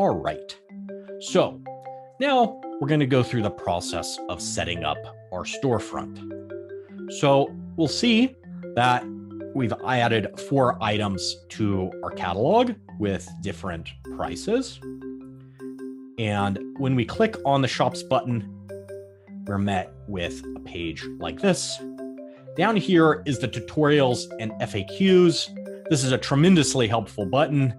All right. So now we're going to go through the process of setting up our storefront. So we'll see that we've added 4 items to our catalog with different prices. And when we click on the Shops button, we're met with a page like this. Down here is the tutorials and FAQs. This is a tremendously helpful button.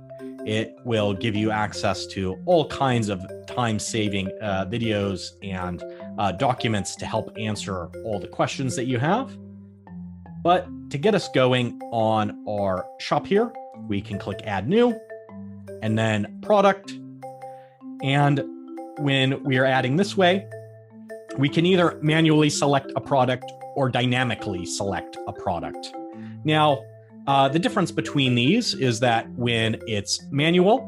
It will give you access to all kinds of time-saving videos and documents to help answer all the questions that you have. But to get us going on our shop here, we can click Add New and then Product. And when we are adding this way, we can either manually select a product or dynamically select a product. Now, the difference between these is that when it's manual,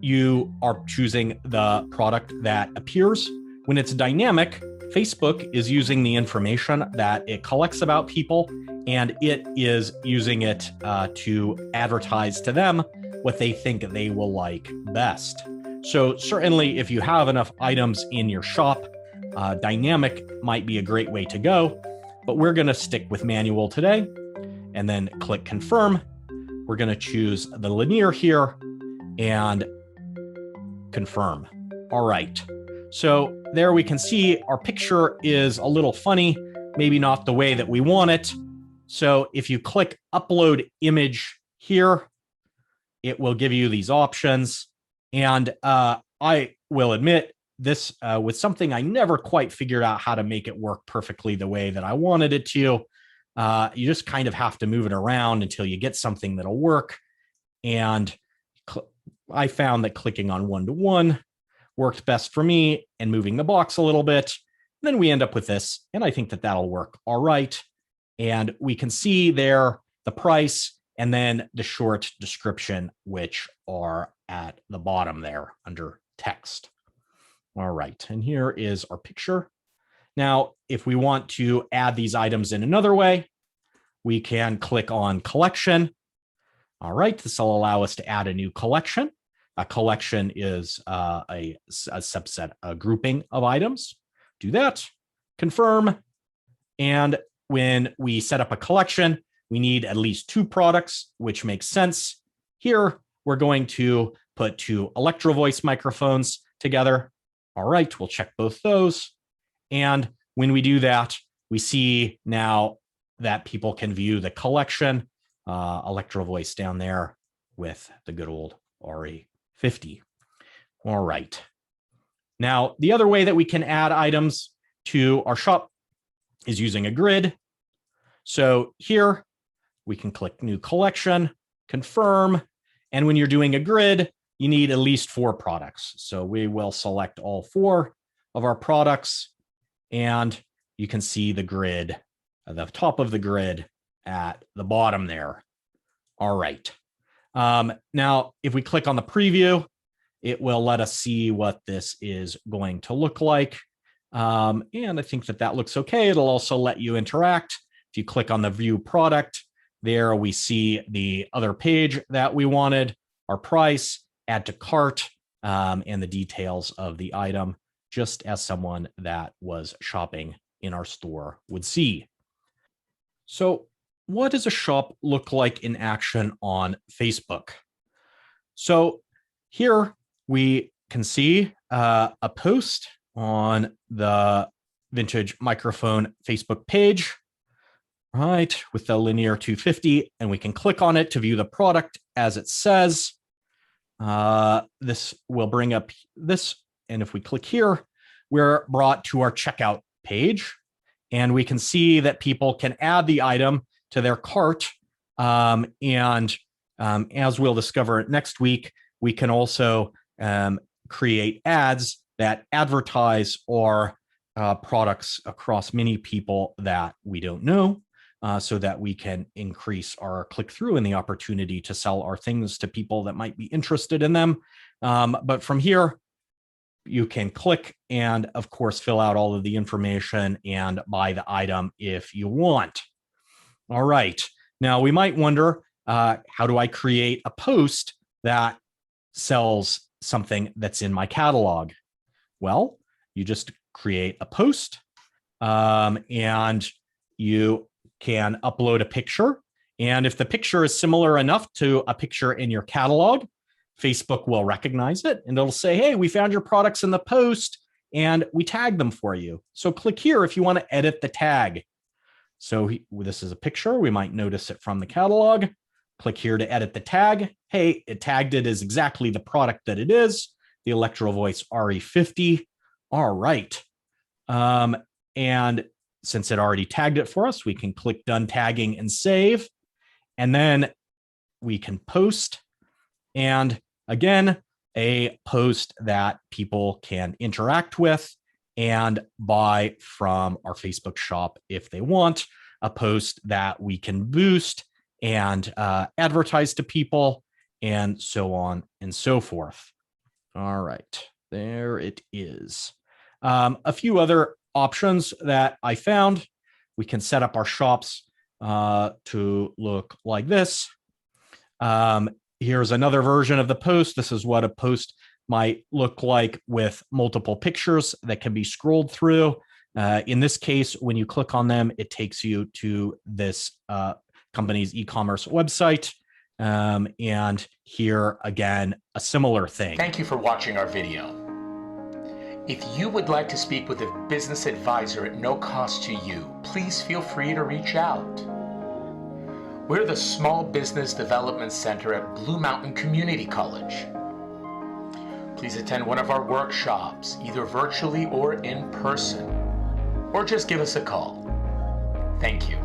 you are choosing the product that appears. When it's dynamic, Facebook is using the information that it collects about people, and it is using it to advertise to them what they think they will like best. So certainly if you have enough items in your shop, dynamic might be a great way to go, but we're going to stick with manual today and then click confirm. We're going to choose the linear here and confirm. All right. So there we can see our picture is a little funny, maybe not the way that we want it. So if you click upload image here, it will give you these options. And I will admit, this was something I never quite figured out how to make it work perfectly the way that I wanted it to. You just kind of have to move it around until you get something that'll work. And I found that clicking on 1-to-1 worked best for me and moving the box a little bit. Then we end up with this, and I think that that'll work all right. And we can see there the price and then the short description, which are at the bottom there under text. All right, and here is our picture. Now, if we want to add these items in another way, we can click on collection. All right, this will allow us to add a new collection. A collection is a subset, a grouping of items. Do that, confirm. And when we set up a collection, we need at least 2 products, which makes sense. Here, we're going to put 2 Electro Voice microphones together. All right, we'll check both those. And when we do that, we see now that people can view the collection, Electro Voice down there with the good old RE50. All right. Now, the other way that we can add items to our shop is using a grid. So here we can click new collection, confirm. And when you're doing a grid, you need at least 4 products. So we will select all 4 of our products, and you can see the grid, the top of the grid at the bottom there. All right. Now, if we click on the preview, it will let us see what this is going to look like. And I think that that looks okay. It'll also let you interact. If you click on the view product, there we see the other page that we wanted, our price, add to cart, and the details of the item, just as someone that was shopping in our store would see. So what does a shop look like in action on Facebook? So here we can see a post on the Vintage Microphone Facebook page, right, with the linear 250, and we can click on it to view the product as it says. This will bring up this, and if we click here, we're brought to our checkout page, and we can see that people can add the item to their cart. As we'll discover next week, we can also create ads that advertise our products across many people that we don't know, so that we can increase our click-through and the opportunity to sell our things to people that might be interested in them. But from here, you can click and, of course, fill out all of the information and buy the item if you want. All right. Now, we might wonder, how do I create a post that sells something that's in my catalog? Well, you just create a post, and you can upload a picture. And if the picture is similar enough to a picture in your catalog, Facebook will recognize it and it'll say, hey, we found your products in the post and we tagged them for you. So click here if you want to edit the tag. So this is a picture. We might notice it from the catalog. Click here to edit the tag. Hey, it tagged it as exactly the product that it is, the Electro Voice RE50. All right. And since it already tagged it for us, we can click done tagging and save. And then we can post. And again, a post that people can interact with and buy from our Facebook shop if they want, a post that we can boost and advertise to people, and so on and so forth. All right, there it is. A few other options that I found. We can set up our shops to look like this. Here's another version of the post. This is what a post might look like with multiple pictures that can be scrolled through. In this case, when you click on them, it takes you to this company's e-commerce website. And here again, a similar thing. Thank you for watching our video. If you would like to speak with a business advisor at no cost to you, please feel free to reach out. We're the Small Business Development Center at Blue Mountain Community College. Please attend one of our workshops, either virtually or in person, or just give us a call. Thank you.